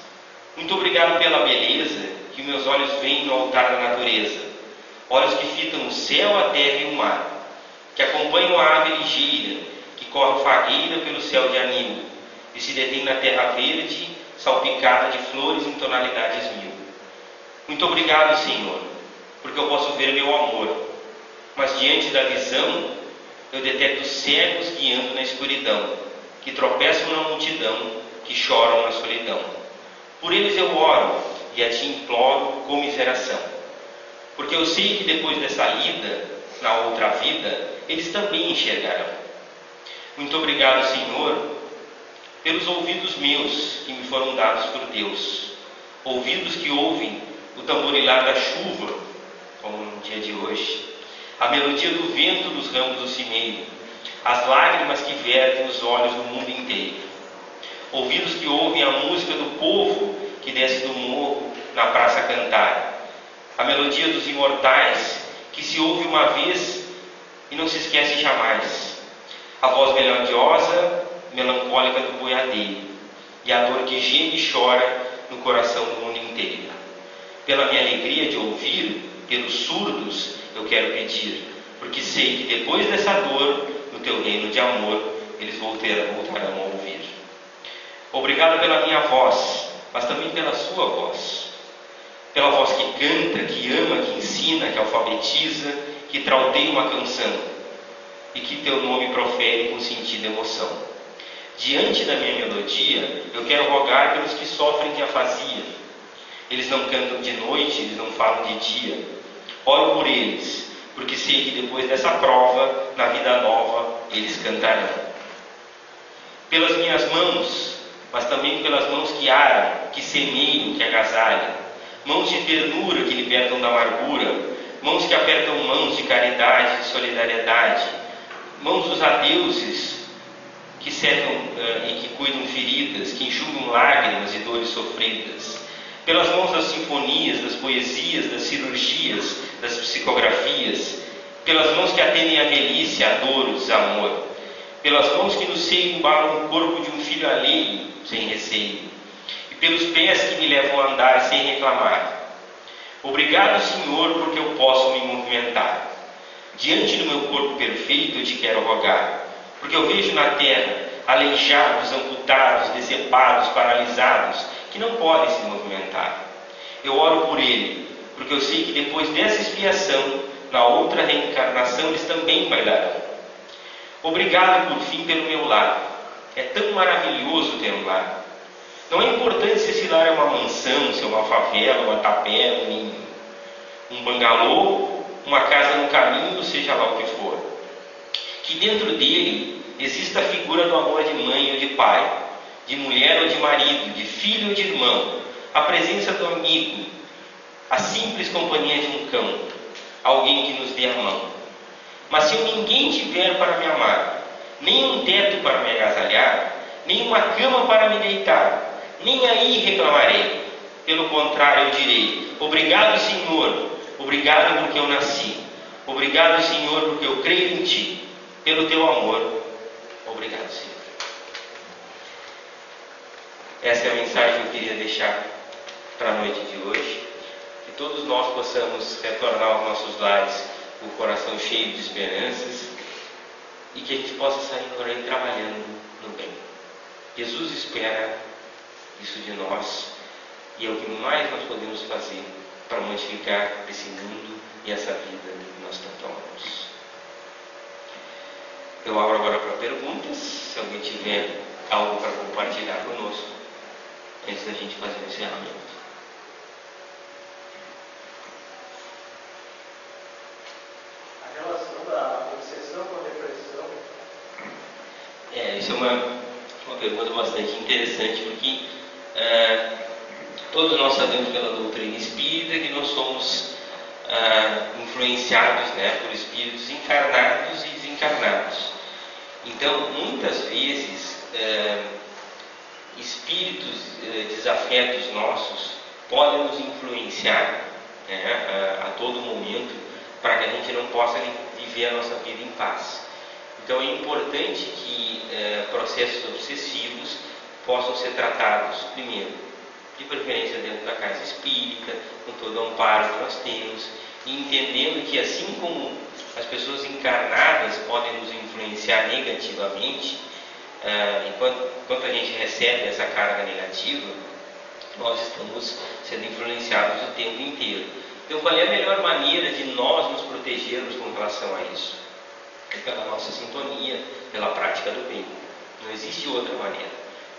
Muito obrigado pela beleza que meus olhos veem no altar da natureza. Olhos que fitam o céu, a terra e o mar, que acompanham a ave ligeira, que corre fagueira pelo céu de anil, e se detém na terra verde, salpicada de flores em tonalidades mil. Muito obrigado, Senhor, porque eu posso ver meu amor, mas diante da visão, eu detecto cegos guiando na escuridão, que tropeçam na multidão, que choram na solidão. Por eles eu oro e a Ti imploro comiseração, porque eu sei que depois dessa ida, na outra vida, eles também enxergarão. Muito obrigado, Senhor, pelos ouvidos meus que me foram dados por Deus, ouvidos que ouvem o tamborilar da chuva, como no dia de hoje, a melodia do vento dos ramos do cimeiro, as lágrimas que vertem os olhos do mundo inteiro, ouvidos que ouvem a música do povo que desce do morro na praça cantar, a melodia dos imortais que se ouve uma vez e não se esquece jamais, a voz melodiosa, melancólica do boiadeiro e a dor que geme e chora no coração do mundo inteiro. Pela minha alegria de ouvir, pelos surdos eu quero pedir, porque sei que depois dessa dor, no teu reino de amor, eles voltarão a ouvir. Obrigado pela minha voz, mas também pela sua voz. Pela voz que canta, que ama, que ensina, que alfabetiza, que trauteia uma canção e que teu nome profere com sentido e emoção. Diante da minha melodia, eu quero rogar pelos que sofrem de afasia. Eles não cantam de noite, eles não falam de dia. Oro por eles, porque sei que depois dessa prova, na vida nova, eles cantarão. Pelas minhas mãos, mas também pelas mãos que aram, que semeiam, que agasalham. mãos de ternura que libertam da amargura, mãos que apertam mãos de caridade, de solidariedade, mãos dos adeuses que secam e que cuidam feridas, que enxugam lágrimas e dores sofridas, pelas mãos das sinfonias, das poesias, das cirurgias, das psicografias, pelas mãos que atendem a velhice, a dor, o desamor, pelas mãos que no seio embalam o corpo de um filho alheio, sem receio, e pelos pés que me levam a andar sem reclamar. Obrigado, Senhor, porque eu posso me movimentar. Diante do meu corpo perfeito eu te quero rogar, porque eu vejo na terra aleijados, amputados, decepados, paralisados, que não podem se movimentar. Eu oro por ele, porque eu sei que depois dessa expiação, na outra reencarnação, eles também bailarão. Obrigado, por fim, pelo meu lar. É tão maravilhoso ter um lar. Não é importante se esse lar é uma mansão, se é uma favela, uma tapera, um bangalô, uma casa no caminho, seja lá o que for. Que dentro dele exista a figura do amor de mãe ou de pai, de mulher ou de marido, de filho ou de irmão, a presença do amigo, a simples companhia de um cão, alguém que nos dê a mão. Mas se eu ninguém tiver para me amar, nem um teto para me agasalhar, nem uma cama para me deitar, nem aí reclamarei. Pelo contrário, eu direi: obrigado, Senhor, obrigado porque eu nasci. Obrigado, Senhor, porque eu creio em Ti. Pelo Teu amor, obrigado, Senhor. Essa é a mensagem que eu queria deixar para a noite de hoje. Que todos nós possamos retornar aos nossos lares com o coração cheio de esperanças e que a gente possa sair por aí trabalhando no bem. Jesus espera isso de nós e é o que mais nós podemos fazer para modificar esse mundo e essa vida que nós tanto amamos. Eu abro agora para perguntas, se alguém tiver algo para compartilhar conosco, antes da gente fazer o encerramento. A relação da obsessão com a depressão? Isso é uma pergunta bastante interessante, porque todos nós sabemos pela doutrina espírita que nós somos influenciados, por espíritos encarnados e desencarnados. Então, muitas vezes, espíritos desafetos nossos podem nos influenciar a todo momento para que a gente não possa viver a nossa vida em paz. Então é importante que processos obsessivos possam ser tratados primeiro, de preferência dentro da casa espírita, com todo o amparo que nós temos, e entendendo que assim como as pessoas encarnadas podem nos influenciar negativamente, enquanto a gente recebe essa carga negativa, nós estamos sendo influenciados o tempo inteiro. Então, qual é a melhor maneira de nós nos protegermos com relação a isso? É pela nossa sintonia, pela prática do bem. Não existe outra maneira.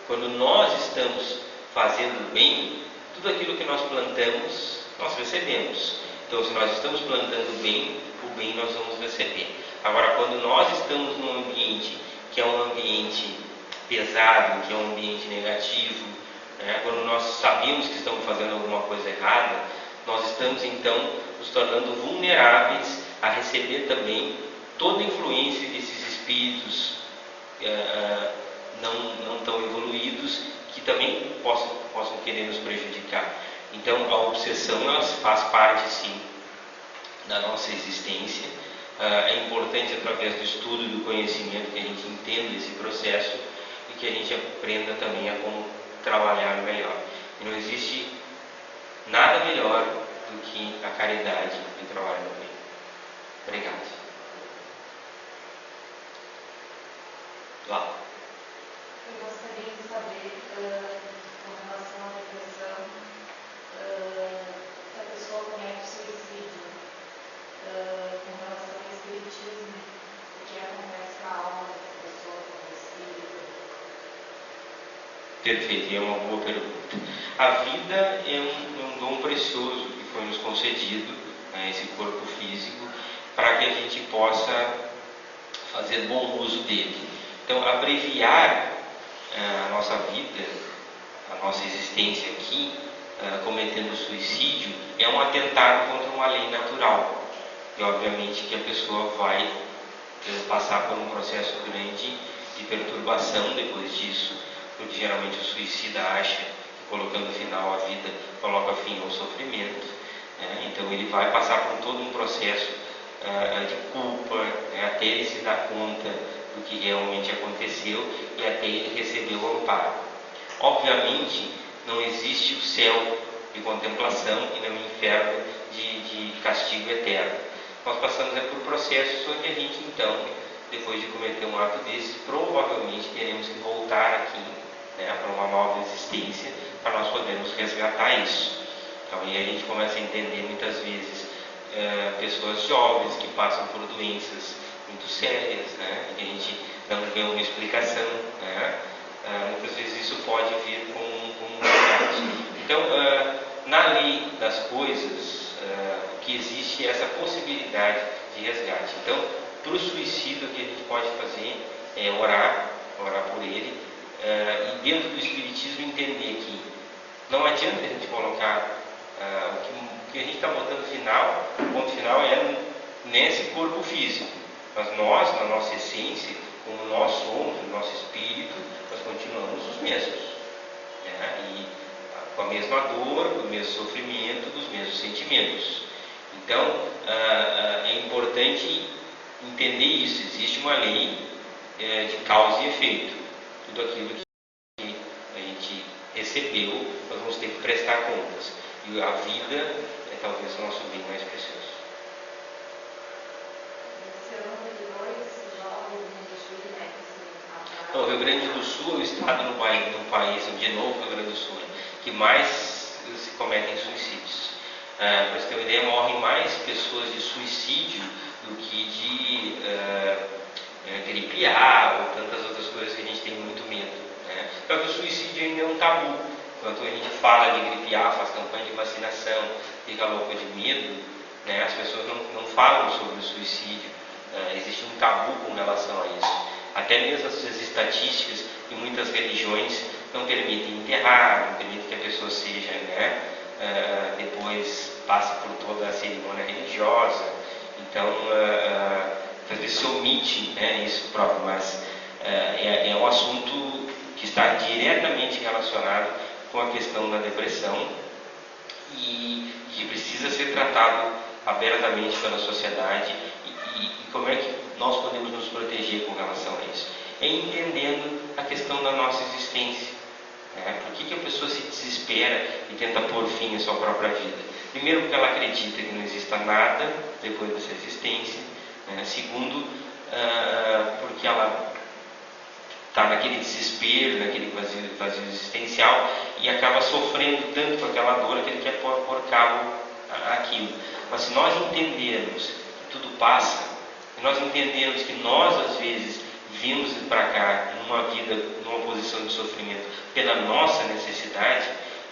Quando nós estamos fazendo bem, tudo aquilo que nós plantamos, nós recebemos. Então, se nós estamos plantando bem, o bem nós vamos receber. Agora, quando nós estamos num ambiente que é um ambiente pesado, que é um ambiente negativo, quando nós sabemos que estamos fazendo alguma coisa errada, nós estamos então nos tornando vulneráveis a receber também toda a influência desses espíritos não tão evoluídos que também possam querer nos prejudicar. Então a obsessão ela faz parte sim da nossa existência. É importante através do estudo e do conhecimento que a gente entenda esse processo e que a gente aprenda também a como trabalhar melhor. E não existe nada melhor do que a caridade e o trabalho no bem. Obrigado. Lá. Eu gostaria de saber, com relação à depressão, se a pessoa comete suicídio, com relação ao espiritismo, o que acontece com a alma dessa pessoa, com o espírito. Perfeito, é uma boa pergunta. A vida é um dom precioso que foi nos concedido, esse corpo físico, para que a gente possa fazer bom uso dele. Então, abreviar a nossa vida, a nossa existência aqui, cometendo suicídio, é um atentado contra uma lei natural. E obviamente que a pessoa vai passar por um processo grande de perturbação depois disso, porque geralmente o suicida acha que colocando final à vida coloca fim ao sofrimento, né? Então ele vai passar por todo um processo de culpa, né? Até ele se dar conta do que realmente aconteceu e até ele receber o amparo. Obviamente não existe o céu de contemplação e nem o inferno de castigo eterno. Nós passamos por processos onde a gente, então, depois de cometer um ato desse, provavelmente teremos que voltar aqui, né, para uma nova existência, para nós podermos resgatar isso. Então aí a gente começa a entender muitas vezes pessoas jovens que passam por doenças muito sérias, né, e que a gente não vê uma explicação, né. Muitas vezes isso pode vir com um resgate. Então, na lei das coisas, o que existe é essa possibilidade de resgate. Então, para o suicídio, o que a gente pode fazer é orar por ele, e dentro do Espiritismo entender que não adianta a gente colocar o que a gente está botando final, o ponto final é nesse corpo físico. Mas nós, na nossa essência, como nós somos, o nosso espírito, nós continuamos os mesmos, né? E com a mesma dor, o mesmo sofrimento, os mesmos sentimentos. Então, é importante entender isso. Existe uma lei de causa e efeito. Tudo aquilo que a gente recebeu, nós vamos ter que prestar contas. E a vida é talvez o nosso bem mais precioso. O Rio Grande do Sul é o estado no país, de novo o Rio Grande do Sul, que mais se cometem suicídios. Para você ter uma ideia, morrem mais pessoas de suicídio do que de gripe A ou tantas outras coisas que a gente tem muito medo, né? Só que o suicídio ainda é um tabu. Quando a gente fala de gripe A, faz campanha de vacinação, fica louco de medo, né? As pessoas não falam sobre o suicídio. Existe um tabu com relação a isso. Até mesmo as estatísticas em muitas religiões não permitem enterrar, não permitem que a pessoa seja, né, depois passe por toda a cerimônia religiosa. Então, às vezes se omite, né, isso próprio, mas é um assunto que está diretamente relacionado com a questão da depressão e que precisa ser tratado abertamente pela sociedade. E como é que nós podemos nos proteger com relação a isso? É entendendo a questão da nossa existência. Por que a pessoa se desespera e tenta pôr fim à sua própria vida? Primeiro, porque ela acredita que não exista nada depois dessa existência. Segundo, porque ela está naquele desespero, naquele vazio existencial e acaba sofrendo tanto com aquela dor que ele quer pôr cabo àquilo. Mas se nós entendermos que tudo passa, e nós entendermos que nós, às vezes, vimos para cá numa vida, numa posição de sofrimento pela nossa necessidade,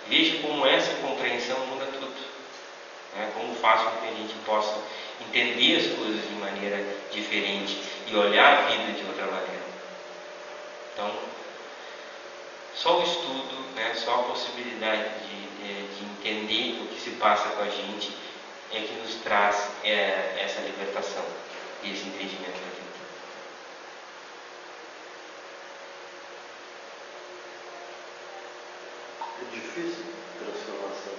veja como essa compreensão muda tudo. Como faz com que a gente possa entender as coisas de maneira diferente e olhar a vida de outra maneira. Então, só o estudo, só a possibilidade de entender o que se passa com a gente é que nos traz essa libertação e esse entendimento da vida. É difícil transformação.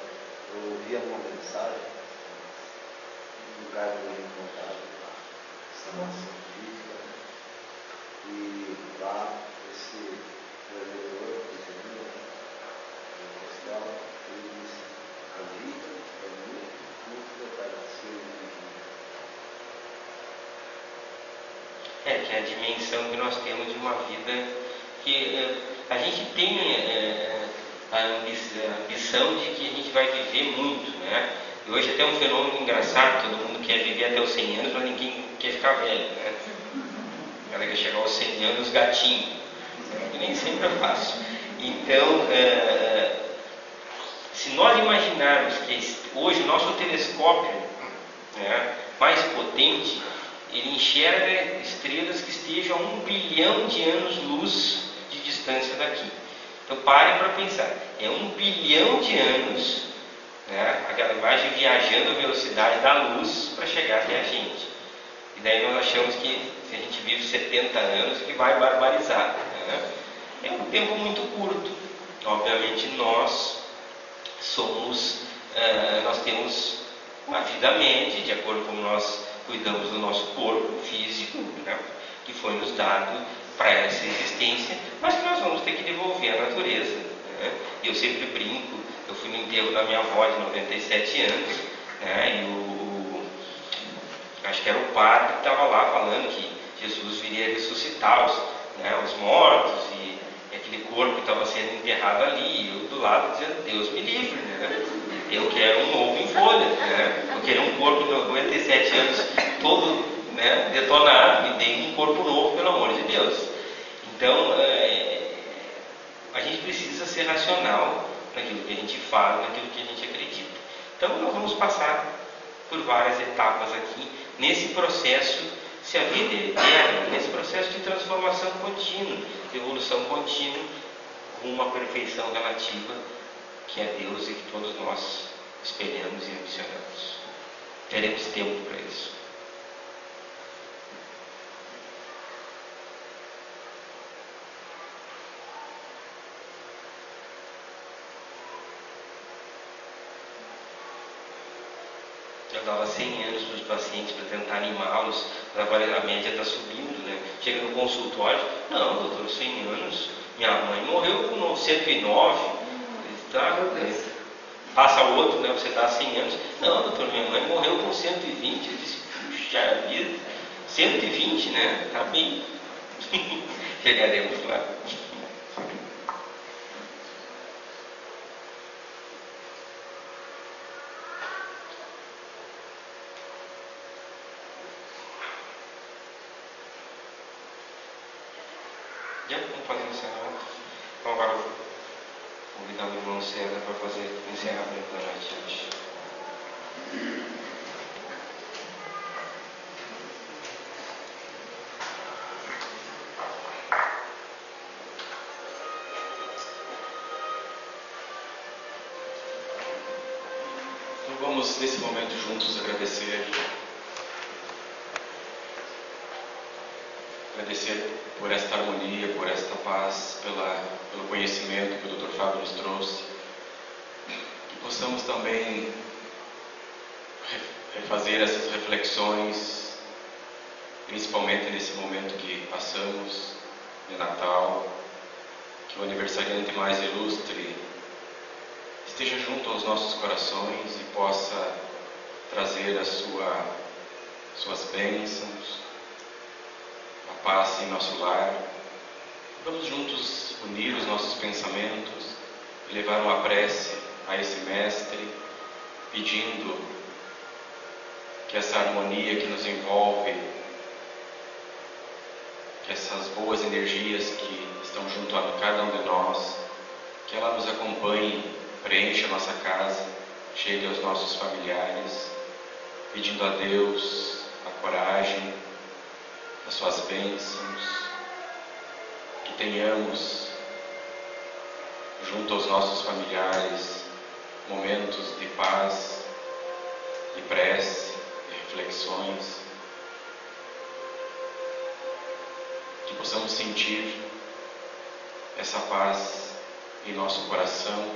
Eu ouvi uma mensagem no lugar do encontrado, transformação física, e lá esse provedor, o Costela, ele disse: a vida é muito parecida. Que é a dimensão que nós temos de uma vida que a gente tem a ambição de que a gente vai viver muito, né? E hoje até um fenômeno engraçado, todo mundo quer viver até os 100 anos, mas ninguém quer ficar velho, né? Ela quer chegar aos 100 anos gatinho, e nem sempre é fácil. Então, se nós imaginarmos que hoje o nosso telescópio, mais potente, ele enxerga estrelas que estejam a 1 bilhão de anos-luz de distância daqui. Então parem para pensar, é 1 bilhão de anos, né, aquela imagem viajando a velocidade da luz para chegar até a gente. E daí nós achamos que se a gente vive 70 anos que vai barbarizar, né? É um tempo muito curto. Obviamente nós temos uma vida média, de acordo com nós cuidamos do nosso corpo físico, né, que foi nos dado para essa existência, mas que nós vamos ter que devolver à natureza, né? Eu sempre brinco, eu fui no enterro da minha avó de 97 anos, né, e acho que era o padre que estava lá falando que Jesus viria ressuscitar os mortos, e aquele corpo que estava sendo enterrado ali, e eu do lado dizendo, Deus me livre, né? Eu quero um novo em folha, né? Eu quero um corpo de 97 anos todo, né, detonado, me dê um corpo novo, pelo amor de Deus. Então, a gente precisa ser racional naquilo que a gente fala, naquilo que a gente acredita. Então, nós vamos passar por várias etapas aqui, nesse processo, se a vida é eterna, nesse processo de transformação contínua, de evolução contínua, rumo à perfeição relativa, que é Deus e que todos nós espelhamos e ambicionamos. Teremos tempo para isso. Eu dava 100 anos para os pacientes para tentar animá-los, agora a média está subindo, né? Chega no consultório, não, doutor, 100 anos, minha mãe morreu com 109, tá? Passa outro, né? Você dá 100 anos, não, doutor, minha mãe morreu com 120, eu disse, puxa vida, 120, né? Tá bem, chegaremos lá. Vamos fazer o encerramento. Então agora eu vou convidar o irmão César para fazer o encerramento da noite hoje. Então vamos nesse momento juntos agradecer por esta harmonia, por esta paz, pelo conhecimento que o Dr. Fábio nos trouxe. Que possamos também refazer essas reflexões, principalmente nesse momento que passamos de Natal, que o aniversariante mais ilustre esteja junto aos nossos corações e possa trazer as suas bênçãos, a paz em nosso lar. Vamos juntos unir os nossos pensamentos e levar uma prece a esse Mestre, pedindo que essa harmonia que nos envolve, que essas boas energias que estão junto a cada um de nós, que ela nos acompanhe, preencha a nossa casa, chegue aos nossos familiares, pedindo a Deus a coragem, as suas bênçãos, que tenhamos junto aos nossos familiares momentos de paz, de prece, de reflexões, que possamos sentir essa paz em nosso coração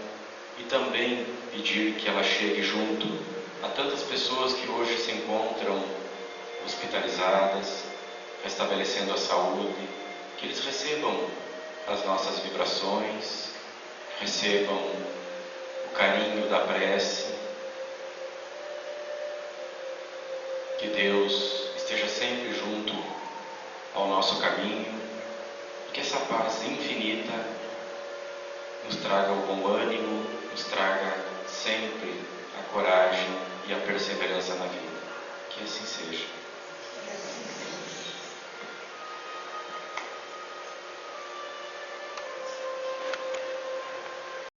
e também pedir que ela chegue junto a tantas pessoas que hoje se encontram hospitalizadas, restabelecendo a saúde, que eles recebam as nossas vibrações, recebam o carinho da prece, que Deus esteja sempre junto ao nosso caminho e que essa paz infinita nos traga o bom ânimo, nos traga sempre a coragem e a perseverança na vida. Que assim seja.